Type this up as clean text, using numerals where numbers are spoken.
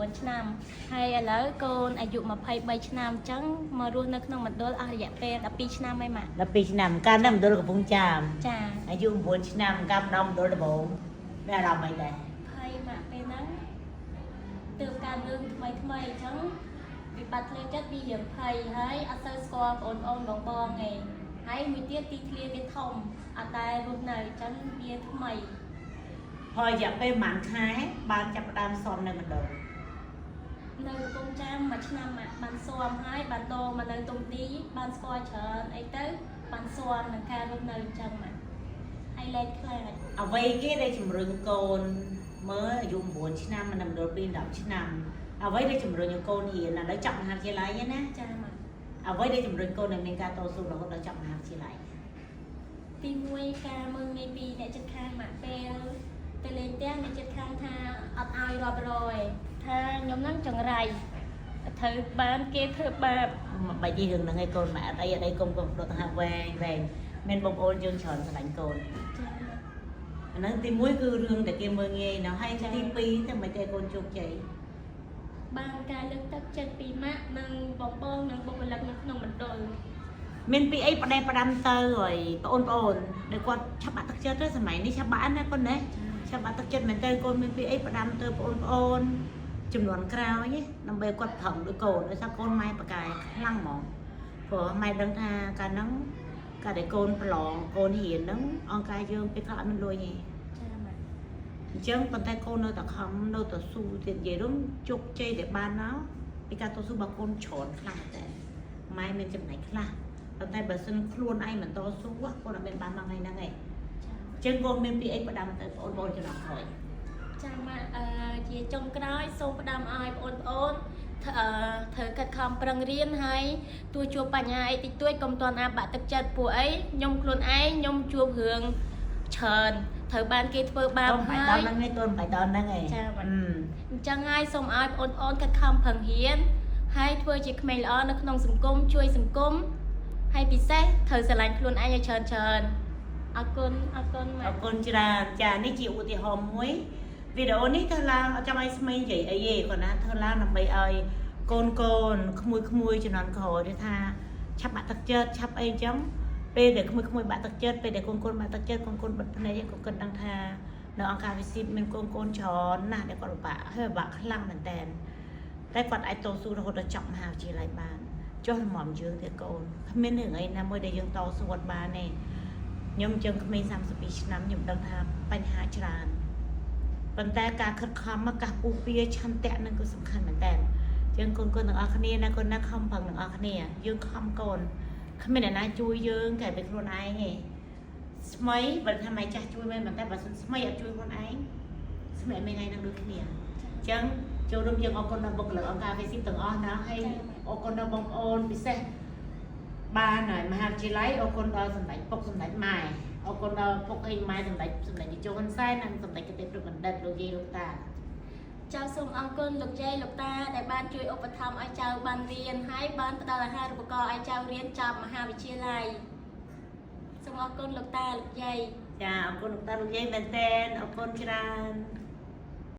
4ឆ្នាំហើយឥឡូវកូនអាយុ23ឆ្នាំអញ្ចឹងមករស់នៅក្នុងមណ្ឌលអស់រយៈពេល12ឆ្នាំហើយម៉ាក់12ឆ្នាំកាលនៅមណ្ឌលកំពង់ចាមចាអាយុ9ឆ្នាំកាលម្ដងមណ្ឌលដំបងមានអារម្មណ៍អីដែរភ័យម៉ាក់ពេលហ្នឹងទើបការរឿងថ្មីអញ្ចឹងវិបត្តិផ្លូវចិត្តវារៀងភ័យហើយអត់ទៅស្គាល់បងបងទេហើយមួយទៀតទីធ្លាវាធំអត់ដែលរស់នៅអញ្ចឹងវាថ្មីហើយរយៈពេលប្រហែលខែបានចាប់ផ្ដើមសុំនៅមណ្ឌលនៅកំពង់ចាមមួយឆ្នាំបានស៊ាំហើយបានតមកនៅតុងទីបានស្គាល់ច្រើនអីទៅបានស៊ាំនឹងការរស់នៅអញ្ចឹងហើយលែងខ្លាចអ្វីគេដែលជំរុញកូនមើលអាយុ9ឆ្នាំនៅមណ្ឌលពី10ឆ្នាំអ្វីដែលជំរុញឲ្យកូនរៀនឥឡូវចប់មហាវិទ្យាល័យណាចាម៉ាក់អ្វីដែលជំរុញកូនឲ្យមានការតស៊ូរហូតដល់ចប់មហាវិទ្យាល័យទី1ការមើលងាយពីអ្នកចិត្តខាងម៉ាក់ពេលទៅលេងផ្ទះអ្នកចិត្តខាងថាអត់ឲ្យរាប់រយថាខ្ញុំហ្នឹងចង្រៃត្រូវបានគេធ្វើបាបបាច់ទីរឿងហ្នឹងឯងកូនម៉ែអត់អីកុំដុតហាវែងមានបងប្អូនយើងច្រើនស្រឡាញ់កូនអាហ្នឹងទី1គឺរឿងដែលគេមើលងាយនៅហើយទី2តែមិនតែកូនជោគជ័យបានការលើកទឹកចិត្តពីម៉ាក់និងបងនិងបុគ្គលិកនៅក្នុងមណ្ឌលមានពីអីផ្ដែផ្ដាំទៅហើយបងប្អូនដែលគាត់ឆាប់បាក់ទឹកចិត្តទៅសម័យនេះឆាប់បាក់ណាកូនណាឆាប់បាក់ទឹកចិត្តមែនតើកូនមានពីអីផ្ដាំទៅបងប្អូនចំនួនក្រោយដើម្បីគាត់ប្រឹងដូចកូនដោយសារកូនម៉ែប្រកែខ្លាំងហ្មងព្រោះម៉ែដឹងថាកាលហ្នឹងកាលដែលកូនប្រឡងកូនរៀនហ្នឹងអង្គការយើងពេលខ្លះអត់មានលុយទេអញ្ចឹងប៉ុន្តែកូននៅតែខំនៅតែស៊ូទៀតនិយាយរួមជោគជ័យដែលបានមកពីការតស៊ូរបស់កូនច្រើនខ្លាំងតែម៉ែមានចំណែកខ្លះប៉ុន្តែបើសិនខ្លួនឯងមិនតស៊ូកូនអត់មានបានមកថ្ងៃហ្នឹងទេអញ្ចឹងកូនមានពីអីផ្ដាំទៅបងប្អូនចំណាប់ក្រោយចាម៉ាក់ជាចុងក្រោយសូមផ្ដាំឲ្យបងប្អូនធ្វើកាត់ខំប្រឹងរៀនហើយទោះជួបបញ្ហាអីតិចតួចកុំទាន់អាបាក់ទឹកចិត្តពួកអីខ្ញុំខ្លួនឯងខ្ញុំជួបរឿងច្រើនត្រូវបានគេធ្វើបាបហើយហ្នឹងឯងកូនបាយដល់ហ្នឹងឯងចាអញ្ចឹងហើយសូមឲ្យបងប្អូនកាត់ខំប្រឹងរៀនហើយធ្វើជាក្មេងល្អនៅក្នុងសង្គមជួយសង្គមហើយពិសេសត្រូវស្រឡាញ់ខ្លួនឯងឲ្យច្រើនអរគុណអរគុណច្រើនចានេះជាឧទាហរណ៍មួយវីដេអូនេះធ្វើឡើងអត់ចាំឲ្យស្មីនិយាយអីទេគាត់ណាធ្វើឡើងដើម្បីឲ្យកូនក្មួយជំនាន់ក្រោយថាឆាប់បាក់ទឹកចិត្តឆាប់អីអញ្ចឹងពេលដែលក្មួយបាក់ទឹកចិត្តពេលដែលកូនបាក់ទឹកចិត្តកូនបិទភ្នែកក៏គិតដឹងថានៅអង្គការវិសិទ្ធមានកូនច្រើនណាស់ដែលគាត់ពិបាកហើយពិបាកខ្លាំងមែនតើតែគាត់អាចតស៊ូរហូតដល់ចប់មហាវិទ្យាល័យបានចុះរំំយើងទៀតកូនគ្មានរឿងអីណាមួយដែលយើងតស៊ូអត់បានទេខ្ញុំចឹងក្មេង32ឆ្នាំខ្ញុំដឹងថាបញ្ហាច្រើនប៉ុន្តែការខិតខំការពុះពៀឆន្ទៈនឹងគឺសំខាន់មែនតើចឹងកូនទាំងអស់គ្នាណាកូនណាខំប្រឹងទាំងអស់គ្នាយើងខំកូនគ្មានអ្នកណាជួយយើងតែពីខ្លួនឯងទេស្មីបើថាម៉ែចាស់ជួយមែនតែបើសិនស្មីអត់ជួយខ្លួនឯងស្មីអត់មានថ្ងៃនឹងដូចគ្នាអញ្ចឹងចូលរួមយើងអរគុណដល់បុគ្គលិកអង្គការ VC ទាំងអស់ណាហើយអរគុណដល់បងប្អូនពិសេសបានហើយមហាវិទ្យាល័យអរគុណដល់សម្ដេចពុកសម្ដេចម៉ែអរគុណដល់ពុកអីម៉ែសម្ដេចនាយកហ៊ុនសែននិងសម្ដេចគតិប្រិបណ្ឌិតលោកយាយលោកតាចៅសូមអរគុណលោកយាយលោកតាដែលបានជួយឧបត្ថម្ភឲ្យចៅបានរៀនហើយបានផ្ដល់អាហារូបករណ៍ឲ្យចៅរៀនចប់មហាវិទ្យាល័យសូមអរគុណលោកតាលោកយាយចាអរគុណលោកតាលោកយាយមែនតើអរគុណច្រើន